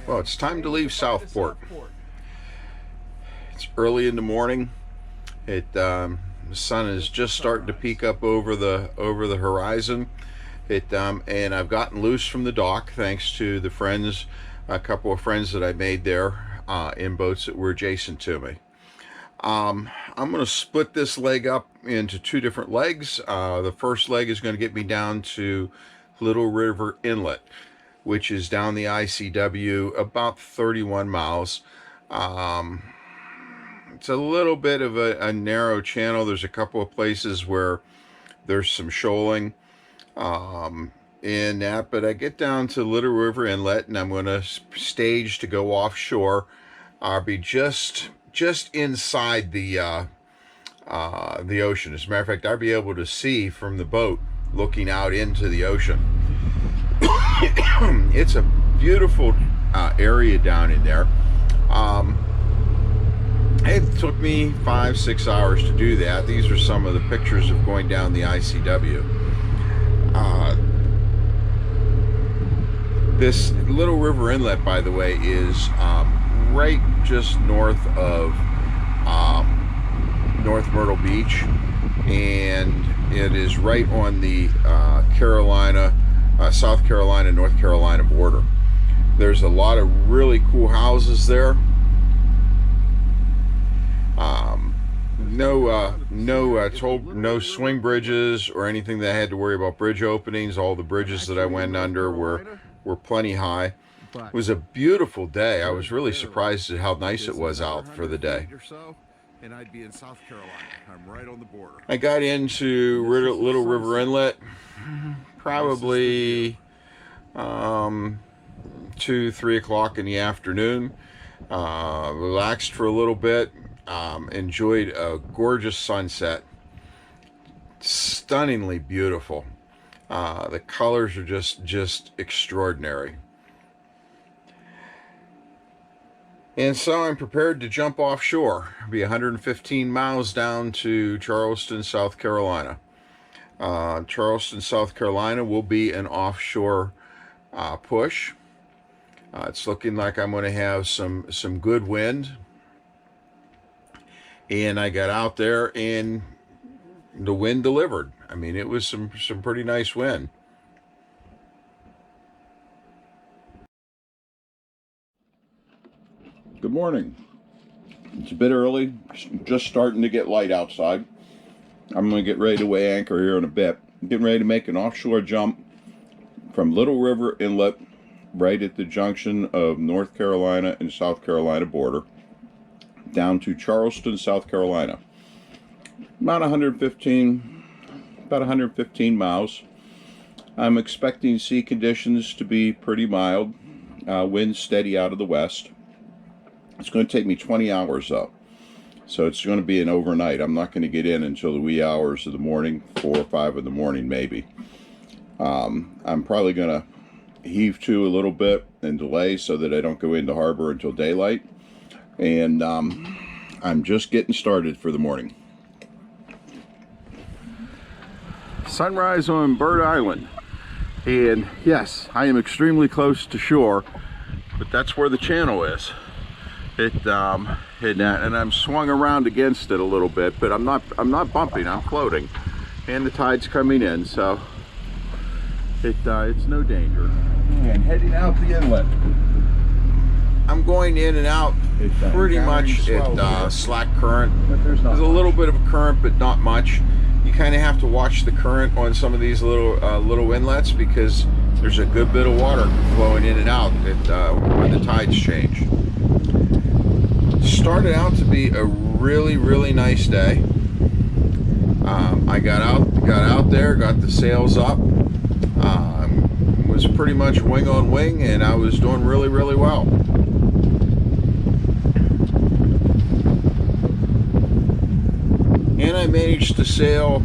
Well, it's time to leave Southport. It's early in the morning. The sun is just starting to peek up over the horizon. And I've gotten loose from the dock thanks to the friends, a couple of friends that I made there in boats that were adjacent to me. I'm going to split this leg up into two different legs. The first leg is going to get me down to Little River Inlet, which is down the ICW about 31 miles. It's a little bit of a narrow channel. There's a couple of places where there's some shoaling in that, but I get down to Little River Inlet and I'm going to stage to go offshore. I'll be just inside the ocean. As a matter of fact, I'll be able to see from the boat looking out into the ocean. It's a beautiful area down in there. It took me 5-6 hours to do that. These are some of the pictures of going down the ICW. This Little River Inlet, by the way, is right just north of North Myrtle Beach, and it is right on the South Carolina, North Carolina border. There's a lot of really cool houses there. No swing bridges or anything that I had to worry about bridge openings. All the bridges that I went under were plenty high. It was a beautiful day. I was really surprised at how nice it was out for the day. And I'd be in South Carolina. I'm right on the border. I got into Little River Inlet probably 2-3 o'clock in the afternoon. Relaxed for a little bit. Enjoyed a gorgeous sunset. Stunningly beautiful. The colors are just extraordinary. And so I'm prepared to jump offshore. It'll be 115 miles down to Charleston, South Carolina. Charleston, South Carolina will be an offshore push. It's looking like I'm going to have some good wind. And I got out there and the wind delivered. I mean, it was some pretty nice wind. Good morning. It's a bit early, just starting to get light outside. I'm going to get ready to weigh anchor here in a bit. I'm getting ready to make an offshore jump from Little River Inlet, right at the junction of North Carolina and South Carolina border, down to Charleston, South Carolina. About 115 miles. I'm expecting sea conditions to be pretty mild. Wind steady out of the west. It's going to take me 20 hours up, so it's going to be an overnight. I'm not going to get in until the wee hours of the morning, 4 or 5 in the morning maybe. I'm probably going to heave to a little bit and delay so that I don't go into harbor until daylight. And I'm just getting started for the morning. Sunrise on Bird Island. And yes, I am extremely close to shore, but that's where the channel is. And I'm swung around against it a little bit, but I'm not bumping, I'm floating. And the tide's coming in, so it's no danger. And heading out the inlet. I'm going in and out pretty much at slack current. There's a little bit of a current, but not much. You kind of have to watch the current on some of these little inlets because there's a good bit of water flowing in and out when the tides change. Started out to be a really nice day. I got out there, got the sails up, was pretty much wing on wing, and I was doing really well. And I managed to sail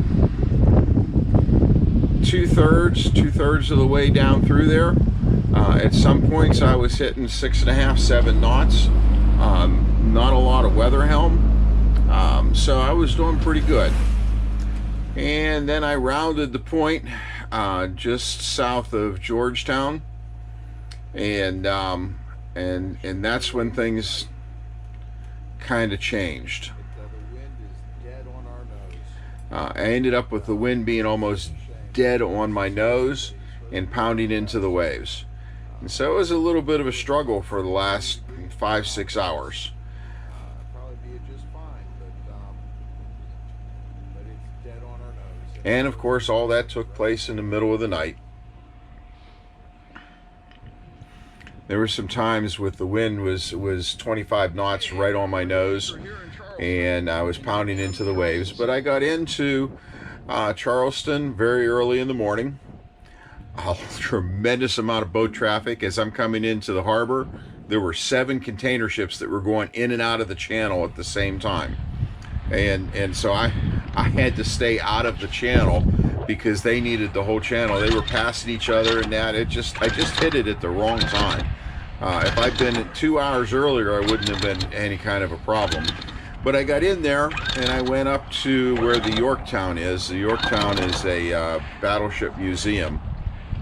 two-thirds of the way down through there. At some points I was hitting 6.5, 7 knots. Not a lot of weather helm, so I was doing pretty good. And then I rounded the point just south of Georgetown, and and that's when things kind of changed. The wind is dead on our nose. I ended up with the wind being almost dead on my nose and pounding into the waves. And so it was a little bit of a struggle for the last 5-6 hours. Probably be just fine, but it's dead on our nose. And of course, all that took place in the middle of the night. There were some times with the wind was 25 knots right on my nose, and I was pounding into the waves. But I got into Charleston very early in the morning. A tremendous amount of boat traffic as I'm coming into the harbor. There were 7 container ships that were going in and out of the channel at the same time, and so I had to stay out of the channel because they needed the whole channel. They were passing each other, and that I just hit it at the wrong time. If I'd been 2 hours earlier, I wouldn't have been any kind of a problem. But I got in there and I went up to where the Yorktown is. The Yorktown is a battleship museum,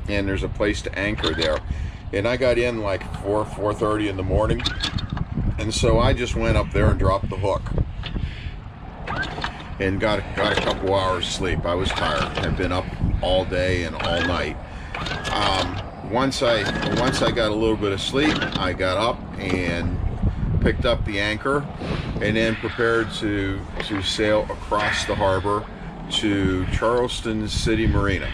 and there's a place to anchor there. And I got in like 4:30 in the morning, and so I just went up there and dropped the hook and got a couple hours sleep. I was tired. I'd been up all day and all night. Once I got a little bit of sleep, I got up and picked up the anchor and then prepared to sail across the harbor to Charleston City Marina.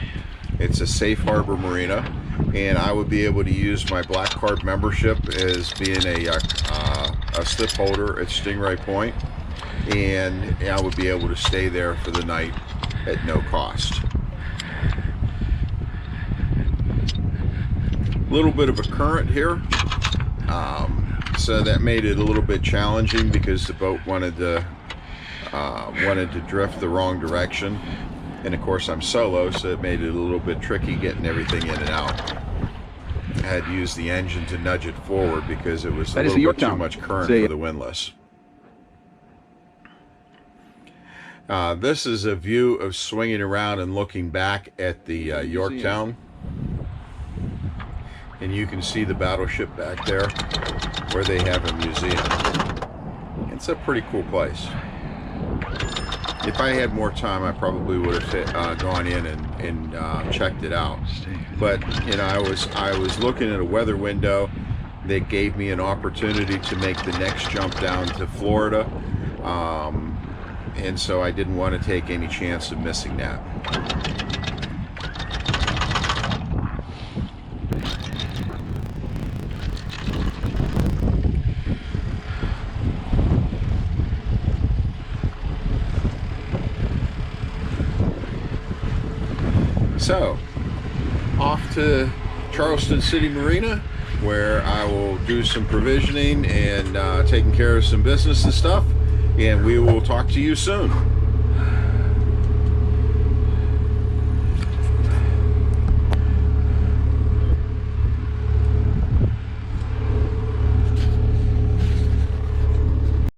It's a safe harbor marina, and I would be able to use my Black Card membership as being a slip holder at Stingray Point, and I would be able to stay there for the night at no cost. A little bit of a current here, so that made it a little bit challenging because the boat wanted to drift the wrong direction, and of course I'm solo, so it made it a little bit tricky getting everything in and out. I had to use the engine to nudge it forward because it was a little bit too much current for the windlass. This is a view of swinging around and looking back at the Yorktown, and you can see the battleship back there where they have a museum. It's a pretty cool place. If I had more time, I probably would have gone in and checked it out. But you know, I was looking at a weather window that gave me an opportunity to make the next jump down to Florida, and so I didn't want to take any chance of missing that. So, off to Charleston City Marina, where I will do some provisioning and taking care of some business and stuff, and we will talk to you soon.